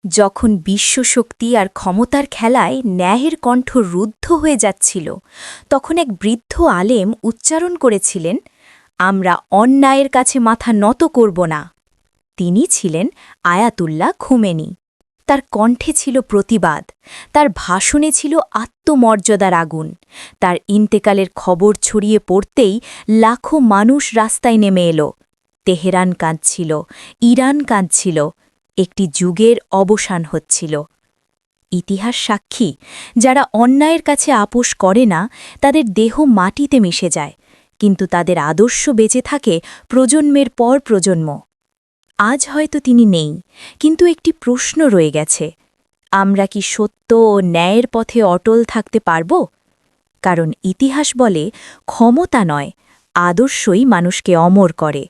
যখন বিশ্বশক্তি আর ক্ষমতার খেলায় ন্যায়ের কণ্ঠ রুদ্ধ হয়ে যাচ্ছিল তখন এক বৃদ্ধ আলেম উচ্চারণ করেছিলেন, আমরা অন্যায়ের কাছে মাথা নত করব না। তিনি ছিলেন আয়াতুল্লাহ খুমেনি। তার কণ্ঠে ছিল প্রতিবাদ, তার ভাষণে ছিল আত্মমর্যাদার আগুন। তার ইন্তেকালের খবর ছড়িয়ে পড়তেই লাখো মানুষ রাস্তায় নেমে এলো। তেহরান কাঁদছিল, ইরান কাঁদছিল, একটি যুগের অবসান হচ্ছিল। ইতিহাস সাক্ষী, যারা অন্যায়ের কাছে আপোস করে না তাদের দেহ মাটিতে মিশে যায়, কিন্তু তাদের আদর্শ বেঁচে থাকে প্রজন্মের পর প্রজন্ম। আজ হয়তো তিনি নেই, কিন্তু একটি প্রশ্ন রয়ে গেছে, আমরা কি সত্য ও ন্যায়ের পথে অটল থাকতে পারব? কারণ ইতিহাস বলে ক্ষমতা নয়, আদর্শই মানুষকে অমর করে।